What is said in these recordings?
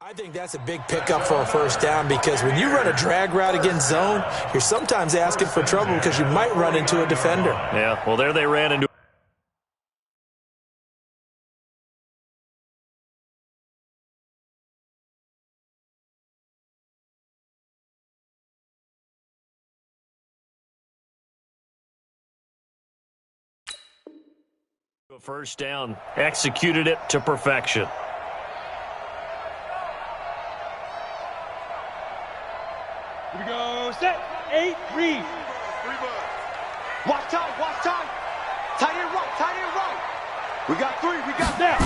I think that's a big pickup for a first down because when you run a drag route against zone, you're sometimes asking for trouble because you might run into a defender. Yeah, well, there they ran into a first down. Executed it to perfection. Here we go, set, 8, read. Watch time. Tight end right. We got 3, we got Now.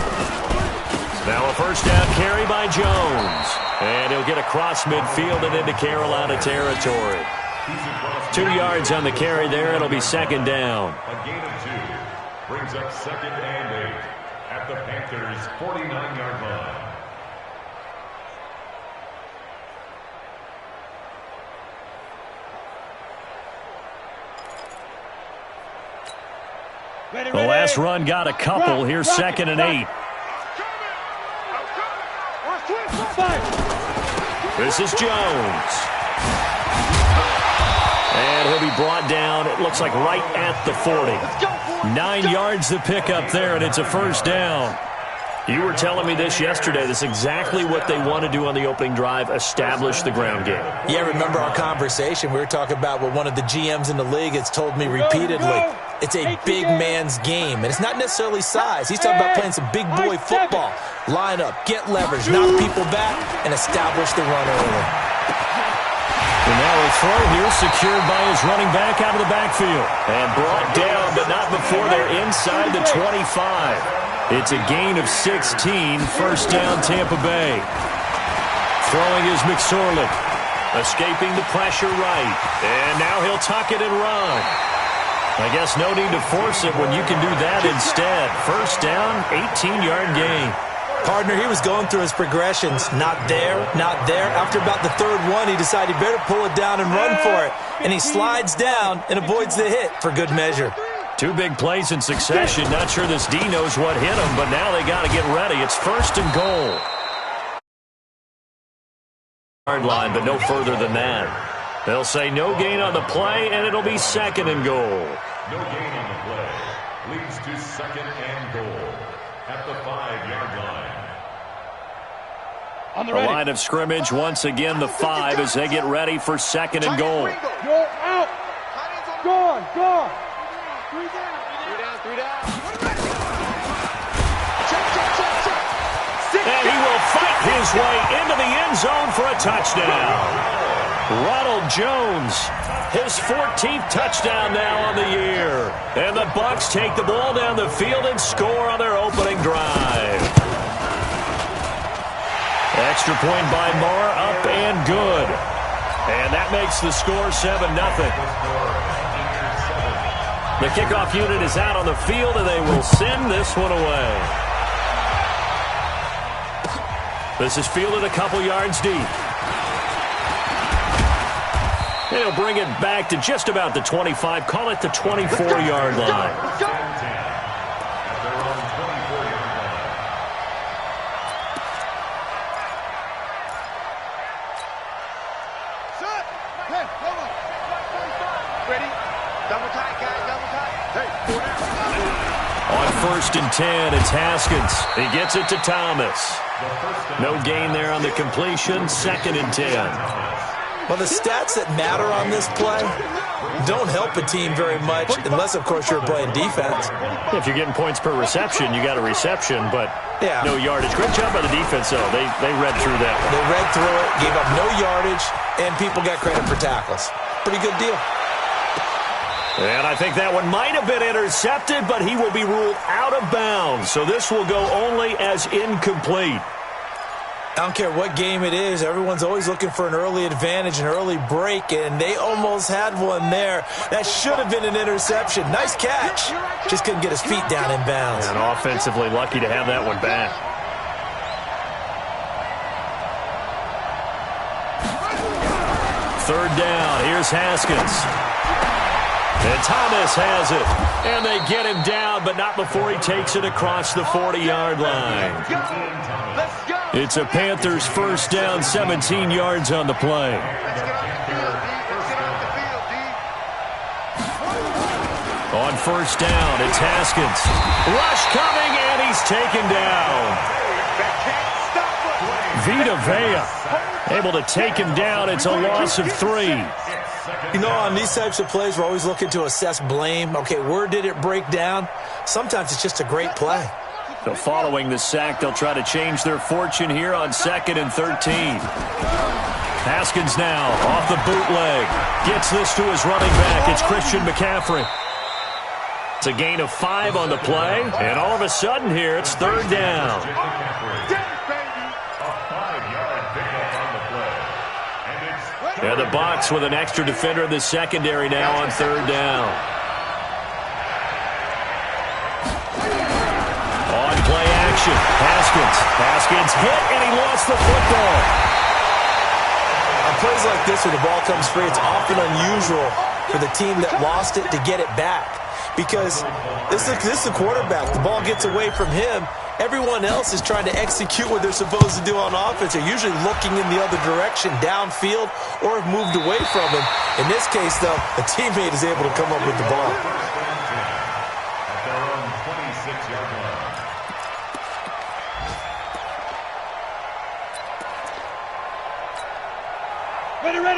Now a first down carry by Jones. And he'll get across midfield and into Carolina territory. 2 yards on the carry there. It'll be second down. A gain of 2 brings up second and 8 at the Panthers' 49-yard line. Ready. The last run got a couple. Here's second and 8. This is Jones. And he'll be brought down, it looks like right at the 40. 9 yards to pick up there, and it's a first down. You were telling me this yesterday. This is exactly what they want to do on the opening drive, establish the ground game. Yeah, remember our conversation. We were talking about what one of the GMs in the league has told me repeatedly. It's a big man's game, and it's not necessarily size. He's talking about playing some big boy football. Line up, get leverage, knock people back, and establish the run early. And now a throw here secured by his running back out of the backfield. And brought down, but not before they're inside the 25. It's a gain of 16, first down Tampa Bay. Throwing is McSorley. Escaping the pressure right. And now he'll tuck it and run. I guess no need to force it when you can do that instead. First down, 18-yard gain. Partner, he was going through his progressions. Not there, not there. After about the third one, he decided he better pull it down and run for it. And he slides down and avoids the hit for good measure. 2 big plays in succession. Not sure this D knows what hit him, but now they got to get ready. It's first and goal. Hard line, but no further than that. They'll say no gain on the play, and it'll be second and goal. No gain on the play. Leads to second and goal at the 5-yard line. The line of scrimmage, once again, the 5 as they get ready for second and goal. You're out. Gone. 3 down. And he will fight his way into the end zone for a touchdown. Ronald Jones, his 14th touchdown now on the year. And the Bucs take the ball down the field and score on their opening drive. Extra point by Moore, up and good. And that makes the score 7-0. The kickoff unit is out on the field, and they will send this one away. This is fielded a couple yards deep. They'll bring it back to just about the 25. Call it the 24-yard line. On first and 10, it's Haskins. He gets it to Thomas. No gain there on the completion. Second and 10. Well, the stats that matter on this play don't help a team very much unless, of course, you're playing defense. If you're getting points per reception, you got a reception, but no yardage. Great job by the defense, though. They read through that one. They read through it, gave up no yardage, and people got credit for tackles. Pretty good deal. And I think that one might have been intercepted, but he will be ruled out of bounds. So this will go only as incomplete. I don't care what game it is. Everyone's always looking for an early advantage, an early break, and they almost had one there. That should have been an interception. Nice catch. Just couldn't get his feet down in bounds. And offensively lucky to have that one back. Third down. Here's Haskins. And Thomas has it. And they get him down, but not before he takes it across the 40-yard line. It's a Panthers first down, 17 yards on the play. On first down, it's Haskins. Rush coming, and he's taken down. Vita Vea able to take him down. It's a loss of 3. You know, on these types of plays, we're always looking to assess blame. Okay, where did it break down? Sometimes it's just a great play. So following the sack, they'll try to change their fortune here on 2nd and 13. Haskins now off the bootleg. Gets this to his running back. It's Christian McCaffrey. It's a gain of 5 on the play, and all of a sudden here, it's 3rd down. And the Bucs with an extra defender in the secondary now on 3rd down. On play action, Haskins hit, and he lost the football. On plays like this, when the ball comes free, it's often unusual for the team that lost it to get it back. Because this is the quarterback. The ball gets away from him. Everyone else is trying to execute what they're supposed to do on offense. They're usually looking in the other direction, downfield, or have moved away from him. In this case, though, a teammate is able to come up with the ball. At their own 26-yard line.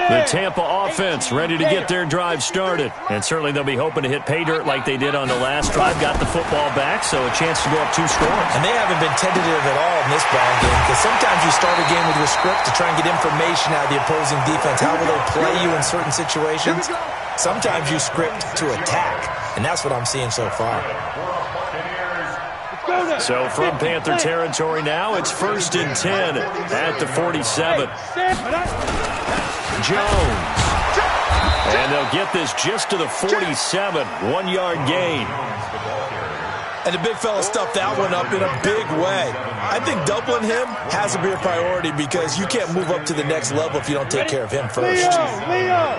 The Tampa offense ready to get their drive started. And certainly they'll be hoping to hit pay dirt like they did on the last drive. Got the football back, so a chance to go up 2 scores. And they haven't been tentative at all in this ball game, because sometimes you start a game with your script to try and get information out of the opposing defense. How will they play you in certain situations? Sometimes you script to attack, and that's what I'm seeing so far. So from Panther territory now, it's 1st and 10 at the 47. Jones. And they'll get this just to the 47. 1-yard gain. And the big fella stuffed that one up in a big way. I think doubling him has to be a priority, because you can't move up to the next level if you don't take care of him first. Leo.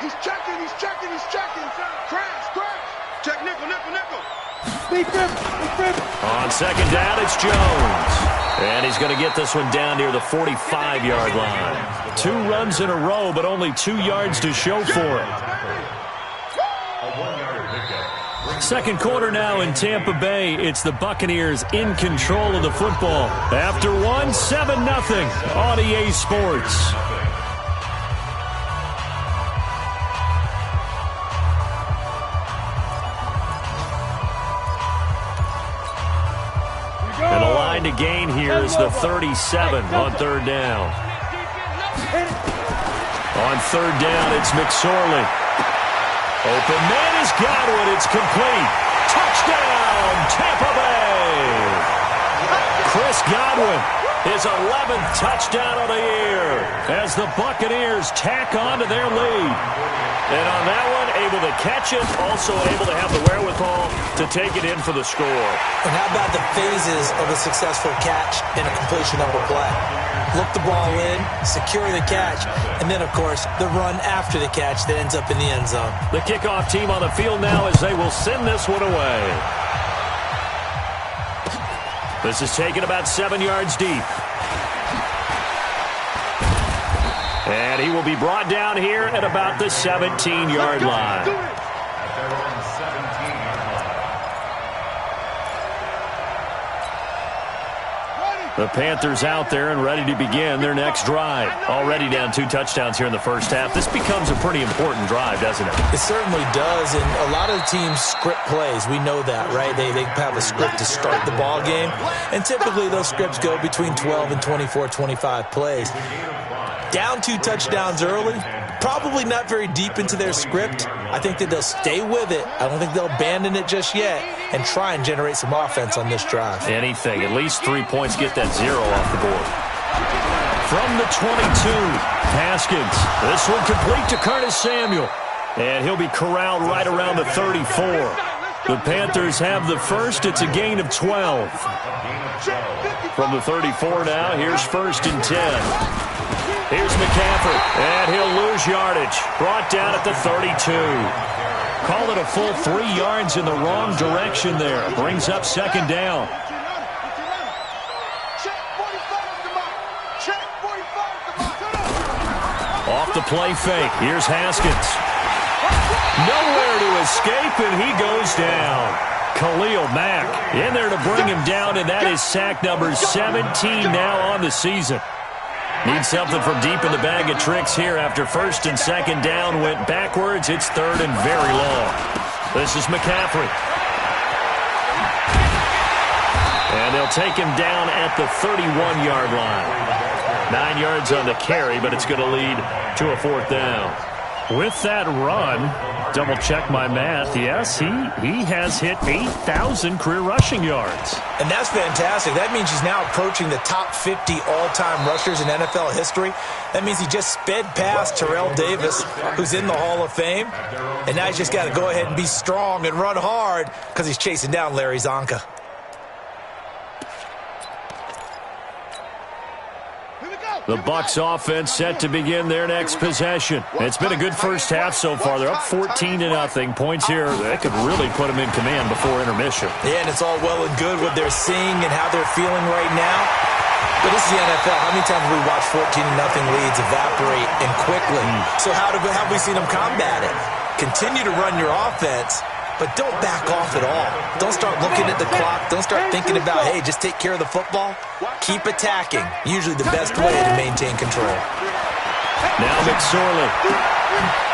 He's checking. Crash. Check nickel. Big rip. On 2nd down, it's Jones. And he's going to get this one down near the 45-yard line. 2 runs in a row, but only 2 yards to show for it. Second quarter now in Tampa Bay. It's the Buccaneers in control of the football. After 1, 7-0 on EA Sports. And the line to gain here is the 37 on 3rd down. On 3rd down, it's McSorley. Open man is Godwin. It's complete. Touchdown, Tampa Bay. Chris Godwin, his 11th touchdown of the year as the Buccaneers tack on to their lead. And on that one, able to catch it, also able to have the wherewithal to take it in for the score. And how about the phases of a successful catch and a completion of a play? Look the ball in, secure the catch, and then, of course, the run after the catch that ends up in the end zone. The kickoff team on the field now as they will send this one away. This is taken about 7 yards deep. And he will be brought down here at about the 17-yard line. The Panthers out there and ready to begin their next drive. Already down 2 touchdowns here in the first half. This becomes a pretty important drive, doesn't it? It certainly does, and a lot of the teams script plays. We know that, right? They have a script to start the ball game, and typically those scripts go between 12 and 24, 25 plays. Down 2 touchdowns early, probably not very deep into their script. I think that they'll stay with it. I don't think they'll abandon it just yet and try and generate some offense on this drive. Anything. At least 3 points, get that 0 off the board. From the 22, Haskins. This one complete to Curtis Samuel. And he'll be corralled right around the 34. The Panthers have the first. It's a gain of 12. From the 34 now, here's 1st and 10. Here's McCaffrey, and he'll lose yardage. Brought down at the 32. Call it a full 3 yards in the wrong direction there. Brings up 2nd down. Off the play fake. Here's Haskins. Nowhere to escape, and he goes down. Khalil Mack in there to bring him down, and that is sack number 17 now on the season. Need something from deep in the bag of tricks here after first and second down went backwards. It's third and very long. This is McCaffrey. And they'll take him down at the 31-yard line. 9 yards on the carry, but it's going to lead to a fourth down. With that run, double-check my math, yes, he has hit 8,000 career rushing yards. And that's fantastic. That means he's now approaching the top 50 all-time rushers in NFL history. That means he just sped past Terrell Davis, who's in the Hall of Fame. And now he's just got to go ahead and be strong and run hard because he's chasing down Larry Zonka. The Bucs offense set to begin their next possession. It's been a good first half so far. They're up 14-0. Points here, that could really put them in command before intermission. Yeah, and it's all well and good what they're seeing and how they're feeling right now. But this is the NFL. How many times have we watched 14-0 leads evaporate and quickly? So how have we seen them combat it? Continue to run your offense, but don't back off at all. Don't start looking at the clock. Don't start thinking about, hey, just take care of the football. Keep attacking. Usually the best way to maintain control. Now McSorley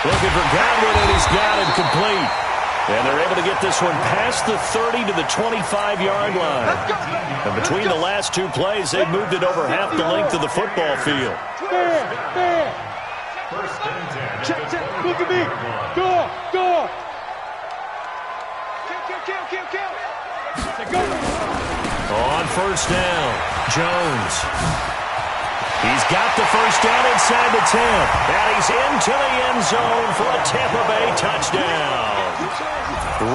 looking for Godwin, and he's got him complete. And they're able to get this one past the 30 to the 25-yard line. And between the last two plays, they've moved it over half the length of the football field. Check. Look at me. Go. On first down, Jones. He's got the first down inside the 10. And he's into the end zone for a Tampa Bay touchdown.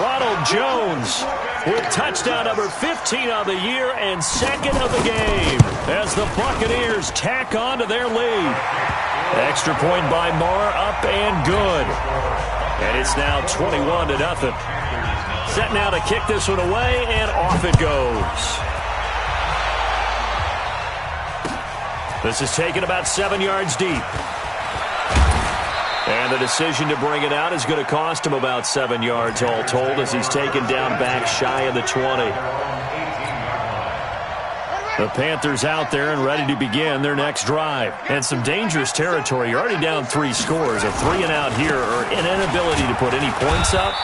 Ronald Jones with touchdown number 15 on the year and second of the game as the Buccaneers tack on to their lead. Extra point by Marr, up and good. And it's now 21-0. Set now to kick this one away, and off it goes. This is taken about 7 yards deep. And the decision to bring it out is going to cost him about 7 yards all told as he's taken down back shy of the 20. The Panthers out there and ready to begin their next drive. And some dangerous territory. You're already down 3 scores. A 3-and-out here or an inability to put any points up.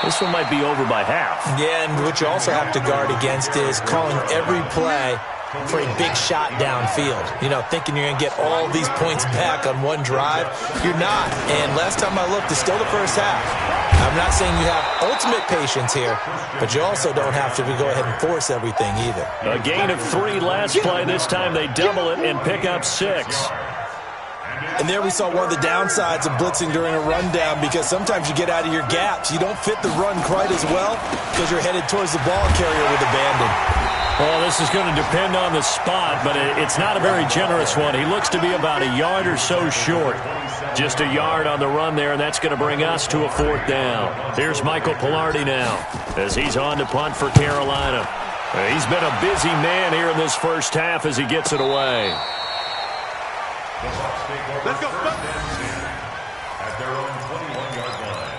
This one might be over by half. Yeah, and what you also have to guard against is calling every play for a big shot downfield. You know, thinking you're going to get all these points back on one drive. You're not. And last time I looked, it's still the first half. I'm not saying you have ultimate patience here, but you also don't have to go ahead and force everything either. A gain of 3 last play. This time they double it and pick up 6. And there we saw one of the downsides of blitzing during a rundown because sometimes you get out of your gaps. You don't fit the run quite as well because you're headed towards the ball carrier with abandon. Well, this is going to depend on the spot, but it's not a very generous one. He looks to be about a yard or so short. Just a yard on the run there, and that's going to bring us to a fourth down. Here's Michael Pilardi now as he's on to punt for Carolina. He's been a busy man here in this first half as he gets it away. Let's go. At their own 21-yard line.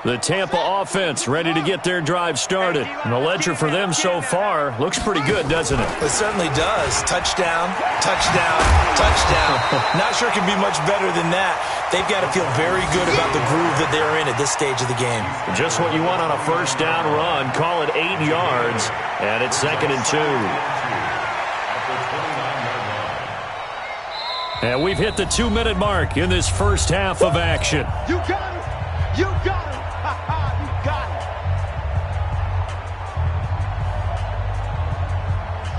The Tampa offense ready to get their drive started. And the ledger for them so far looks pretty good, doesn't it? It certainly does. Touchdown, touchdown, touchdown. Not sure it can be much better than that. They've got to feel very good about the groove that they're in at this stage of the game. Just what you want on a first down run. Call it 8 yards, and it's 2nd and 2. And we've hit the 2-minute mark in this first half of action. You got it. You got it. You got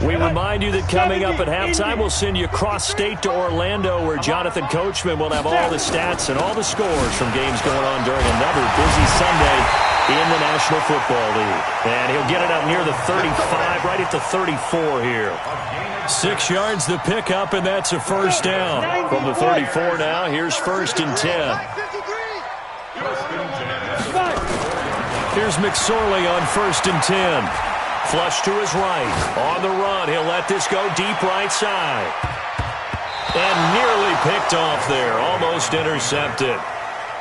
it. We remind you that coming up at halftime, we'll send you cross-state to Orlando, where Jonathan Coachman will have all the stats and all the scores from games going on during another busy Sunday in the National Football League. And he'll get it up near the 35, right at the 34 here. 6 yards the pickup, and that's a first down. From the 34 now, here's 1st and 10. Here's McSorley on 1st and 10. Flush to his right. On the run, he'll let this go deep right side. And nearly picked off there. Almost intercepted.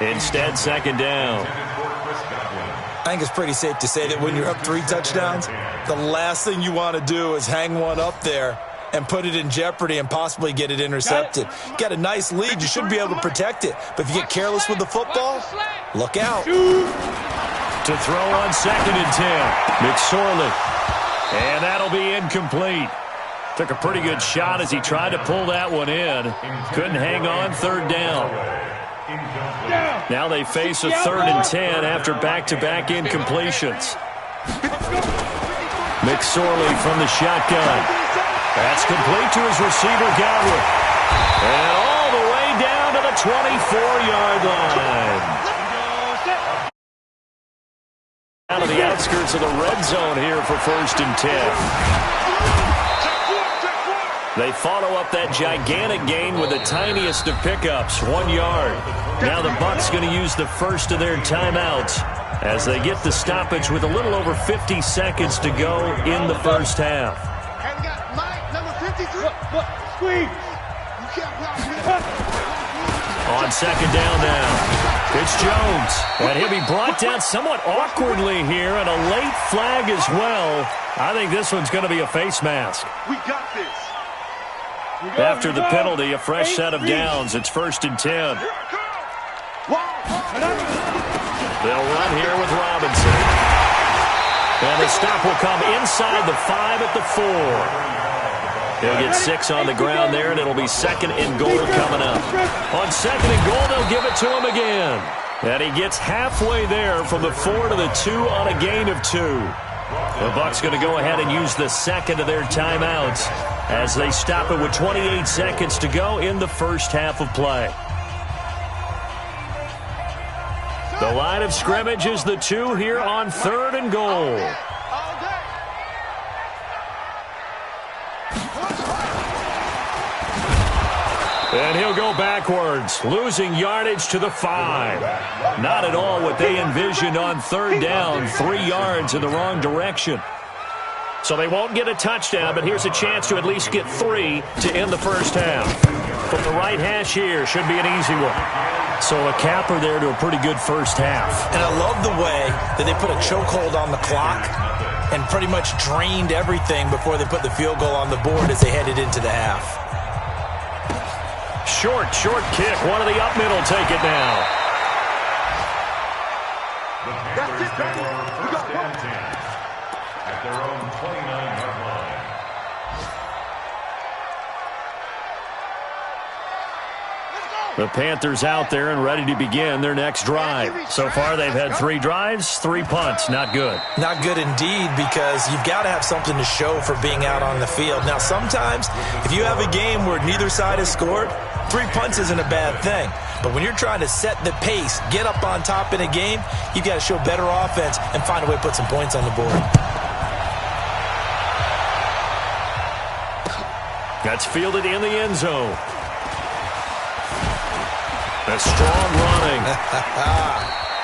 Instead, 2nd down. I think it's pretty safe to say that when you're up 3 touchdowns, the last thing you want to do is hang one up there and put it in jeopardy and possibly get it intercepted. Got a nice lead. You should be able to protect it. But if you get careless with the football, look out. To throw on 2nd and 10. McSorley. And that'll be incomplete. Took a pretty good shot as he tried to pull that one in. Couldn't hang on. 3rd down. Now they face a 3rd and 10 after back-to-back incompletions. McSorley from the shotgun. That's complete to his receiver, Godwin. And all the way down to the 24-yard line. Out of the outskirts of the red zone here for 1st and 10. They follow up that gigantic gain with the tiniest of pickups, 1 yard. Now the Bucs going to use the first of their timeouts as they get the stoppage with a little over 50 seconds to go in the first half. And we got Mike, number 53. Squeeze. On 2nd down now, it's Jones. And he'll be brought down somewhat awkwardly here, and a late flag as well. I think this one's going to be a face mask. We got this. After the penalty, a fresh set of downs. It's 1st and 10. They'll run here with Robinson. And the stop will come inside the 5 at the 4. He'll get 6 on the ground there, and it'll be 2nd and goal coming up. On 2nd and goal, they'll give it to him again. And he gets halfway there from the 4 to the 2 on a gain of 2. The Bucs going to go ahead and use the 2nd of their timeouts as they stop it with 28 seconds to go in the first half of play. The line of scrimmage is the 2 here on 3rd and goal. And he'll go backwards, losing yardage to the 5. Not at all what they envisioned on 3rd down, 3 yards in the wrong direction. So they won't get a touchdown, but here's a chance to at least get 3 to end the first half. From the right hash here, should be an easy one. So a capper there to a pretty good first half. And I love the way that they put a chokehold on the clock and pretty much drained everything before they put the field goal on the board as they headed into the half. Short kick. One of the up middle take it now. The Panthers score 1st and 10 at their own 29-yard line. The Panthers out there and ready to begin their next drive. So far, they've had 3 drives, 3 punts. Not good. Not good indeed, because you've got to have something to show for being out on the field. Now, sometimes, if you have a game where neither side has scored, 3 punts isn't a bad thing. But when you're trying to set the pace, get up on top in a game, you've got to show better offense and find a way to put some points on the board. That's fielded in the end zone. A strong running.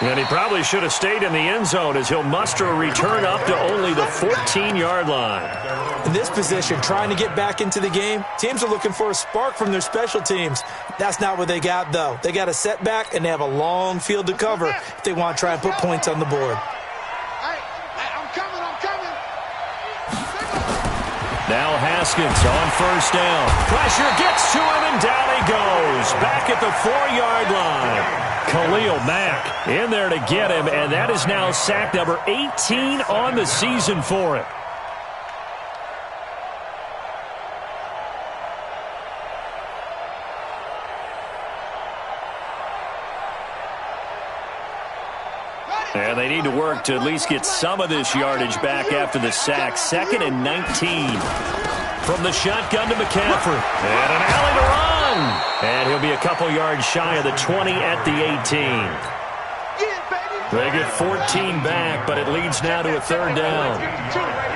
And he probably should have stayed in the end zone as he'll muster a return up to only the 14-yard line. In this position, trying to get back into the game, teams are looking for a spark from their special teams. That's not what they got, though. They got a setback, and they have a long field to cover if they want to try and put points on the board. I'm coming. Now Haskins on 1st down. Pressure gets to him, and down he goes. Back at the 4-yard line. Khalil Mack in there to get him, and that is now sack number 18 on the season for him. And they need to work to at least get some of this yardage back after the sack. 2nd and 19. From the shotgun to McCaffrey. And an alley to run. And he'll be a couple yards shy of the 20 at the 18. They get 14 back, but it leads now to a third down.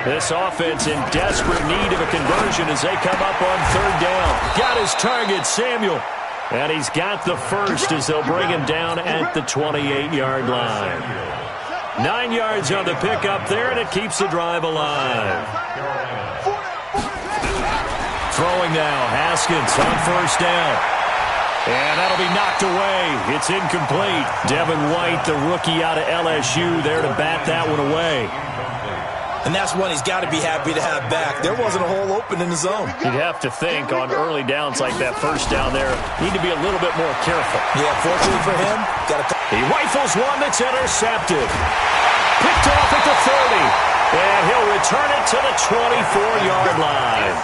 This offense in desperate need of a conversion as they come up on third down. Got his target, Samuel. And he's got the first as they'll bring him down at the 28-yard line. 9 yards on the pickup there, and it keeps the drive alive. Throwing now, Haskins on first down. And that'll be knocked away. It's incomplete. Devin White, the rookie out of LSU, there to bat that one away. And that's one he's got to be happy to have back. There wasn't a hole open in the zone. You'd have to think on early downs like that first down there, need to be a little bit more careful. Yeah, fortunately for him, he rifles one that's intercepted. Picked off at the 30. And he'll return it to the 24-yard line.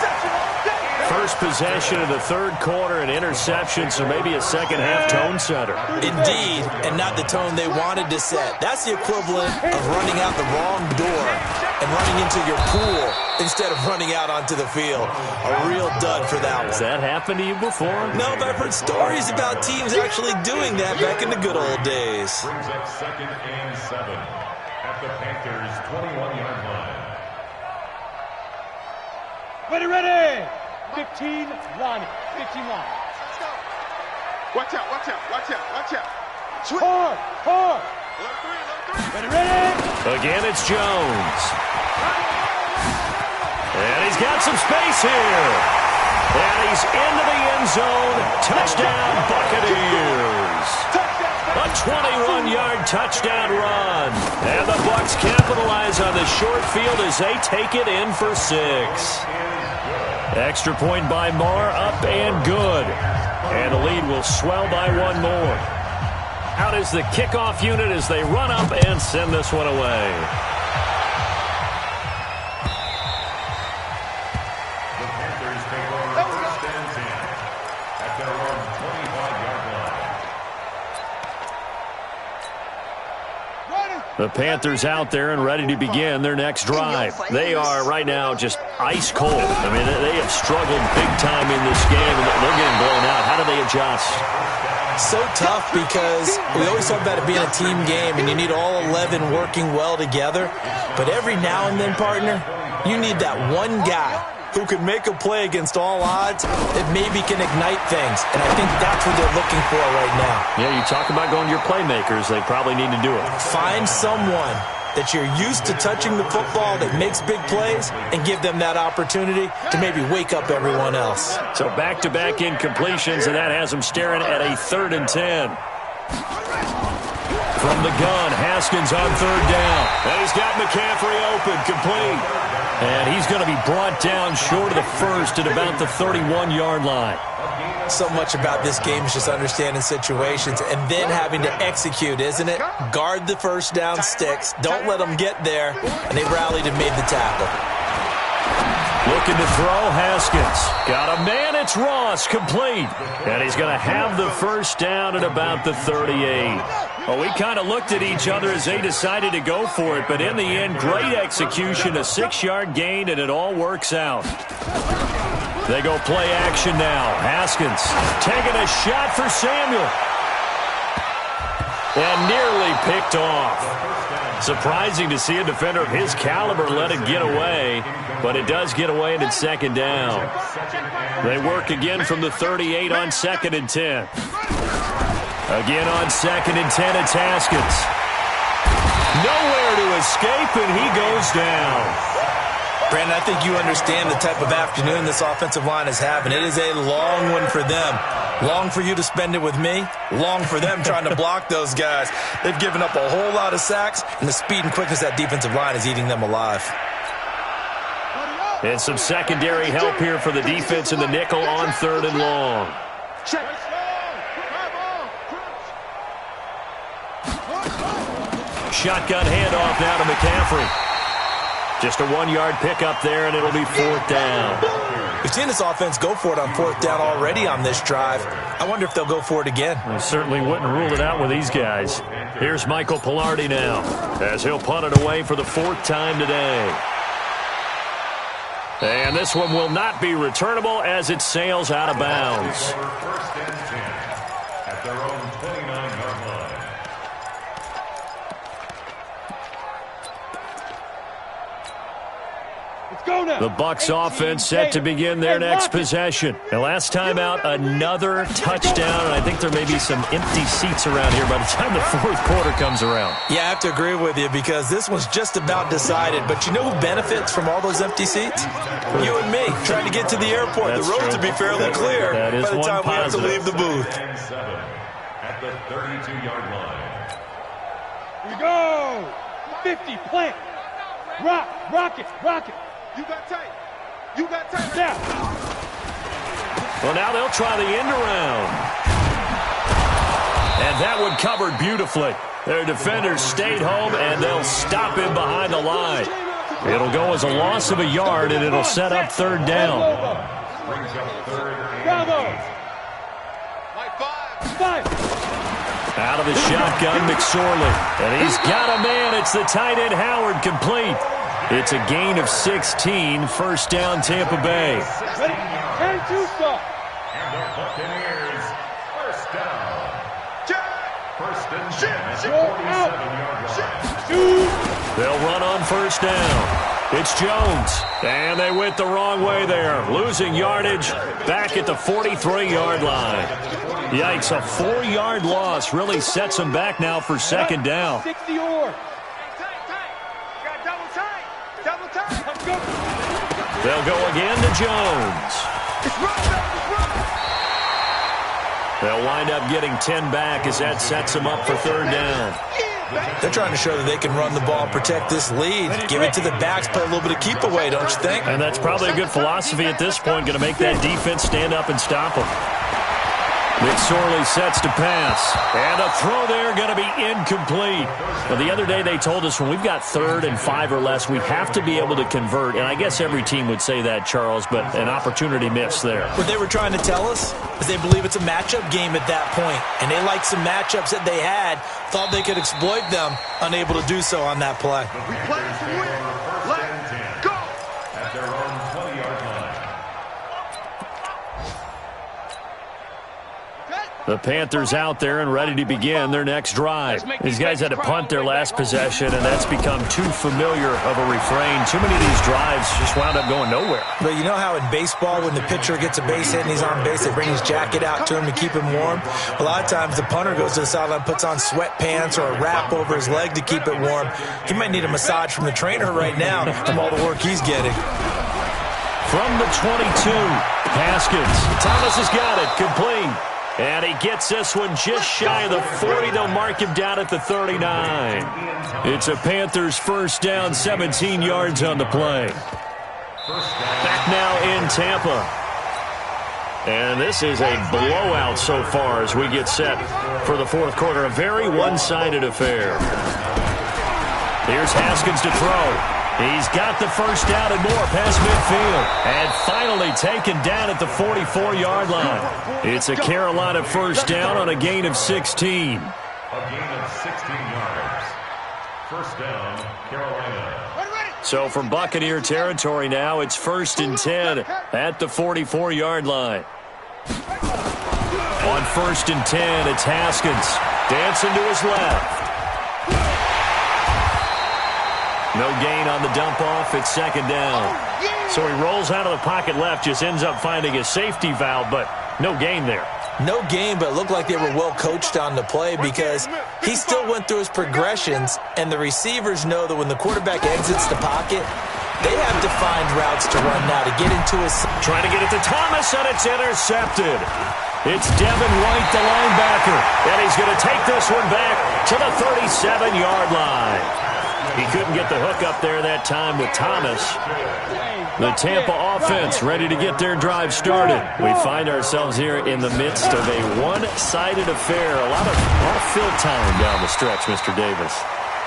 First possession of the third quarter, an interception, so maybe a second-half tone setter. Indeed, and not the tone they wanted to set. That's the equivalent of running out the wrong door and running into your pool instead of running out onto the field. A real dud for that one. Has that happened to you before? No, but I've heard stories about teams actually doing that back in the good old days. Brings up 2nd and 7 at the Panthers' 21-yard line. Ready! 15 line. 15 line. Watch out, watch out, watch out, watch out. Hard. Ready. Again, it's Jones. And he's got some space here. And he's into the end zone. Touchdown, Buccaneers. A 21-yard touchdown run. And the Bucs capitalize on the short field as they take it in for 6. Extra point by Marr, up and good. And the lead will swell by one more. Out is the kickoff unit as they run up and send this one away. The Panthers take over 1st and 10 at their own 25-yard line. The Panthers out there and ready to begin their next drive. They are right now just ice cold. I mean, they have struggled big time in this game, and they're getting blown out. How do they adjust? So tough because we always talk about it being a team game, and you need all 11 working well together. But every now and then, partner, you need that one guy who can make a play against all odds that maybe can ignite things. And I think that's what they're looking for right now. Yeah, you talk about going to your playmakers. They probably need to do it. Find someone that you're used to touching the football that makes big plays and give them that opportunity to maybe wake up everyone else. So back-to-back incompletions, and that has them staring at a 3rd and 10. From the gun, Haskins on third down. And he's got McCaffrey open, complete. And he's going to be brought down short of the first at about the 31-yard line. So much about this game is just understanding situations and then having to execute, isn't it? Guard the first down sticks. Don't let them get there. And they rallied and made the tackle. Looking to throw, Haskins. Got a man, it's Ross, complete. And he's going to have the first down at about the 38. Well, we kind of looked at each other as they decided to go for it, but in the end, great execution, a 6-yard gain, and it all works out. They go play action now. Haskins taking a shot for Samuel. And nearly picked off. Surprising to see a defender of his caliber let it get away, but it does get away and it's 2nd down. They work again from the 38 on 2nd and 10. Again on 2nd and 10, it's Haskins. Nowhere to escape, and he goes down. Brandon, I think you understand the type of afternoon this offensive line is having. It is a long one for them. Long for you to spend it with me. Long for them trying to block those guys. They've given up a whole lot of sacks, and the speed and quickness of that defensive line is eating them alive. And some secondary help here for the defense in the nickel on 3rd and long. Shotgun handoff now to McCaffrey. Just a 1-yard pickup there, and it'll be 4th down. We've seen this offense go for it on 4th down already on this drive. I wonder if they'll go for it again. I certainly wouldn't rule it out with these guys. Here's Michael Pilardi now, as he'll punt it away for the 4th time today. And this one will not be returnable as it sails out of bounds. 1st and 10 at their own 29-yard line. Go now. The Bucs offense set to begin their next possession. And last time out, another touchdown, and I think there may be some empty seats around here by the time the fourth quarter comes around. Yeah, I have to agree with you because this one's just about decided. But you know who benefits from all those empty seats? You and me, trying to get to the airport. That's the roads true. to be fairly clear That is by the time we have to leave the booth. And 7 at the 32-yard line. Here we go. 50, plant. Rock it. You got tight. You got tight. Down. Well, now they'll try the end around. And that one covered beautifully. Their defenders stayed home, and they'll stop him behind the line. It'll go as a loss of a yard, and it'll set up third down. Brings up third and Bravo. 8. Like 5. 5. Out of the shotgun, McSorley. And he's got a man. It's the tight end, Howard, complete. It's a gain of 16. First down, Tampa Bay. Ready? 10-2 stop. And the Buccaneers, first down. First and 10 at the 47-yard line. They'll run on first down. It's Jones. And they went the wrong way there. Losing yardage back at the 43-yard line. Yikes, a 4-yard loss really sets them back now for second down. 60 or. Double tight. Let's go. They'll go again to Jones. It's run. They'll wind up getting 10 back as that sets them up for third down. They're trying to show that they can run the ball, protect this lead, give it to the backs, play a little bit of keep away, don't you think? And that's probably a good philosophy at this point, going to make that defense stand up and stop them. McSorley sets to pass. And a throw there going to be incomplete. Now, the other day they told us when we've got 3rd and 5 or less, we have to be able to convert. And I guess every team would say that, Charles, but an opportunity missed there. What they were trying to tell us is they believe it's a matchup game at that point. And they liked some matchups that they had, thought they could exploit them, unable to do so on that play. We play to win. Let's go. At their own 20-yard line. The Panthers out there and ready to begin their next drive. These guys had to punt their last possession, and that's become too familiar of a refrain. Too many of these drives just wound up going nowhere. But you know how in baseball, when the pitcher gets a base hit and he's on base, they bring his jacket out to him to keep him warm? A lot of times the punter goes to the sideline, puts on sweatpants or a wrap over his leg to keep it warm. He might need a massage from the trainer right now from all the work he's getting. From the 22, Haskins. Thomas has got it, complete. And he gets this one just shy of the 40. They'll mark him down at the 39. It's a Panthers first down, 17 yards on the play. Back now in Tampa. And this is a blowout so far as we get set for the fourth quarter. A very one-sided affair. Here's Haskins to throw. He's got the first down and more past midfield. And finally taken down at the 44-yard line. It's a Carolina first down on a gain of 16. A gain of 16 yards. First down, Carolina. So from Buccaneer territory now, it's 1st and 10 at the 44-yard line. On 1st and 10, it's Haskins. Dancing to his left. No gain on the dump-off. It's second down. So he rolls out of the pocket left, just ends up finding a safety valve, but no gain there. No gain, but it looked like they were well coached on the play because he still went through his progressions, and the receivers know that when the quarterback exits the pocket, they have defined routes to run now to get into his... Trying to get it to Thomas, and it's intercepted. It's Devin White, the linebacker, and he's going to take this one back to the 37-yard line. He couldn't get the hook up there that time with Thomas. The Tampa offense ready to get their drive started. We find ourselves here in the midst of a one-sided affair. A lot of fill time down the stretch, Mr. Davis.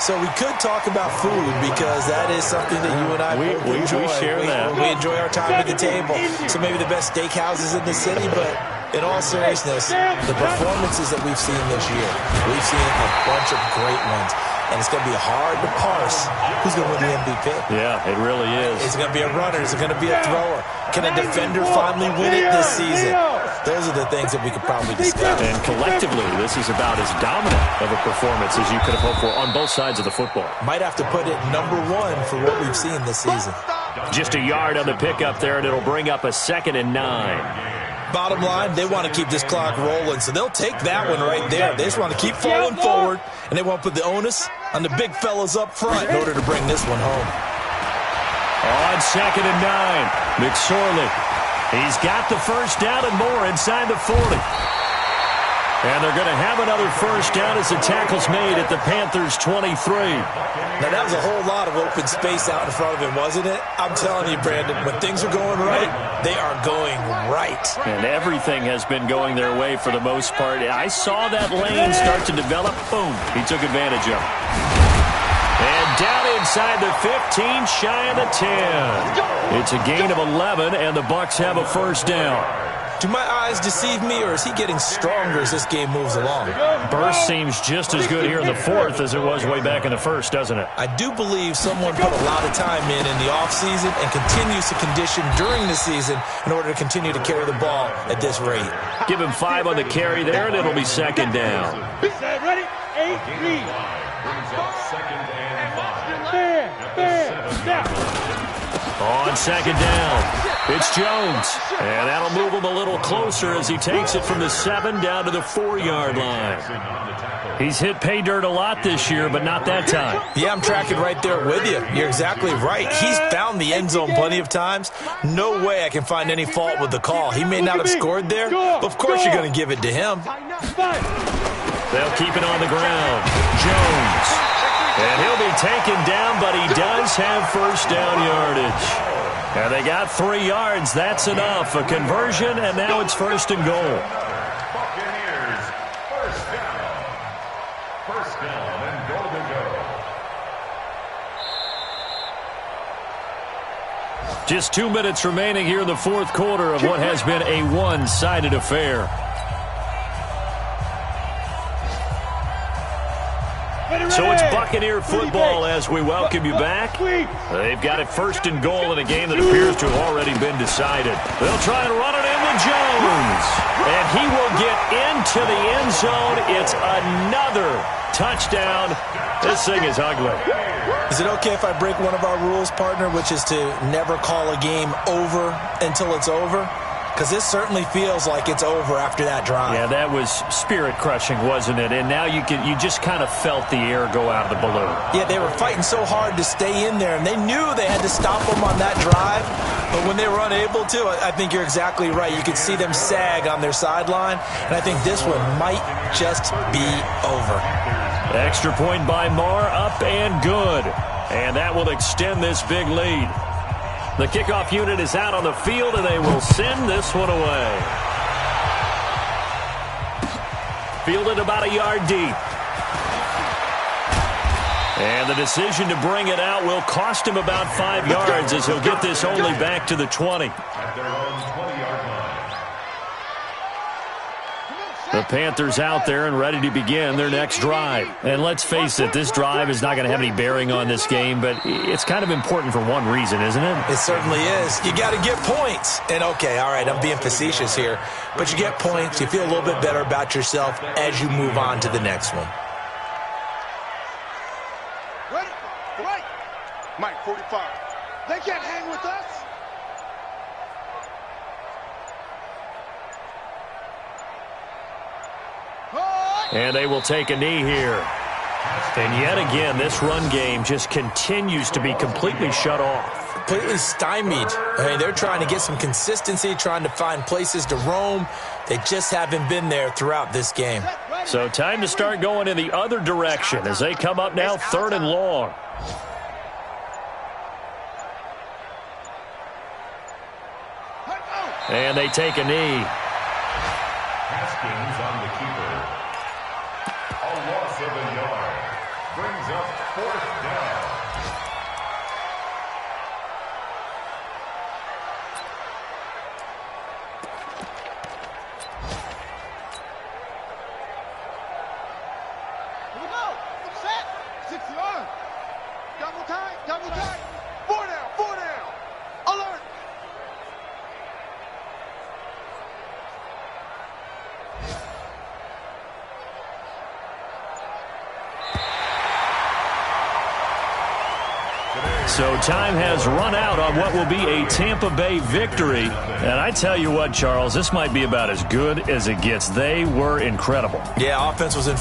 So we could talk about food because that is something that you and I both enjoy. We share that. We enjoy our time at the table. So maybe the best steakhouses in the city, but in all seriousness, the performances that we've seen this year, we've seen a bunch of great ones. And it's going to be hard to parse who's going to win the MVP. Yeah, it really is. Is it going to be a runner? Is it going to be a thrower? Can a defender finally win it this season? Those are the things that we could probably discuss. And collectively, this is about as dominant of a performance as you could have hoped for on both sides of the football. Might have to put it number 1 for what we've seen this season. Just a yard on the pickup there, and it'll bring up a 2nd and 9. Bottom line, they want to keep this clock rolling, so they'll take that one right there. They just want to keep falling forward, and they want to put the onus on the big fellas up front in order to bring this one home. On 2nd and 9, McSorley. He's got the first down and more inside the 40. And they're going to have another first down as the tackle's made at the Panthers' 23. Now, that was a whole lot of open space out in front of him, wasn't it? I'm telling you, Brandon, when things are going right, they are going right. And everything has been going their way for the most part. I saw that lane start to develop. Boom. He took advantage of it. And down inside the 15, shy of the 10. It's a gain of 11, and the Bucs have a first down. Do my eyes deceive me, or is he getting stronger as this game moves along? Burst seems just as good here in the 4th as it was way back in the 1st, doesn't it? I do believe someone put a lot of time in the offseason and continues to condition during the season in order to continue to carry the ball at this rate. Give him 5 on the carry there, and it'll be 2nd down. Ready? 8, read. Brings up 2nd and 5. Fair. On 2nd down, it's Jones. And that'll move him a little closer as he takes it from the 7 down to the 4-yard line. He's hit pay dirt a lot this year, but not that time. Yeah, I'm tracking right there with you. You're exactly right. He's found the end zone plenty of times. No way I can find any fault with the call. He may not have scored there, but of course you're going to give it to him. They'll keep it on the ground. Jones. And he'll be taken down, but he does have first down yardage. And they got 3 yards. That's enough. A conversion, and now it's 1st and goal. Buccaneers, first down. First down and goal to go. Just 2 minutes remaining here in the 4th quarter of what has been a one-sided affair. So it's Buccaneer football as we welcome you back. They've got it 1st and goal in a game that appears to have already been decided. They'll try and run it into Jones. And he will get into the end zone. It's another touchdown. This thing is ugly. Is it okay if I break one of our rules, partner, which is to never call a game over until it's over? Because this certainly feels like it's over after that drive. Yeah, that was spirit-crushing, wasn't it? And now you just kind of felt the air go out of the balloon. Yeah, they were fighting so hard to stay in there, and they knew they had to stop them on that drive. But when they were unable to, I think you're exactly right. You could see them sag on their sideline, and I think this one might just be over. Extra point by Marr, up and good. And that will extend this big lead. The kickoff unit is out on the field, and they will send this one away. Fielded about a yard deep. And the decision to bring it out will cost him about 5 yards as he'll get this only back to the 20. At their own 20-yard line. The Panthers out there and ready to begin their next drive. And let's face it, this drive is not going to have any bearing on this game, but it's kind of important for one reason, isn't it? It certainly is. You got to get points. And, okay, all right, I'm being facetious here. But you get points. You feel a little bit better about yourself as you move on to the next one. Ready? Right. Mike, 45. They can't hang with us. And they will take a knee here. And yet again, this run game just continues to be completely shut off. Completely stymied. I mean, they're trying to get some consistency, trying to find places to roam. They just haven't been there throughout this game. So time to start going in the other direction as they come up now 3rd and long. And they take a knee. Haskins on the keeper. A loss of a yard. Brings up 4th down. Here we go. Set. 6 yards. Double time. Double time. 4 down. 4 down. Alert. So time has run out on what will be a Tampa Bay victory. And I tell you what, Charles, this might be about as good as it gets. They were incredible. Yeah, offense was in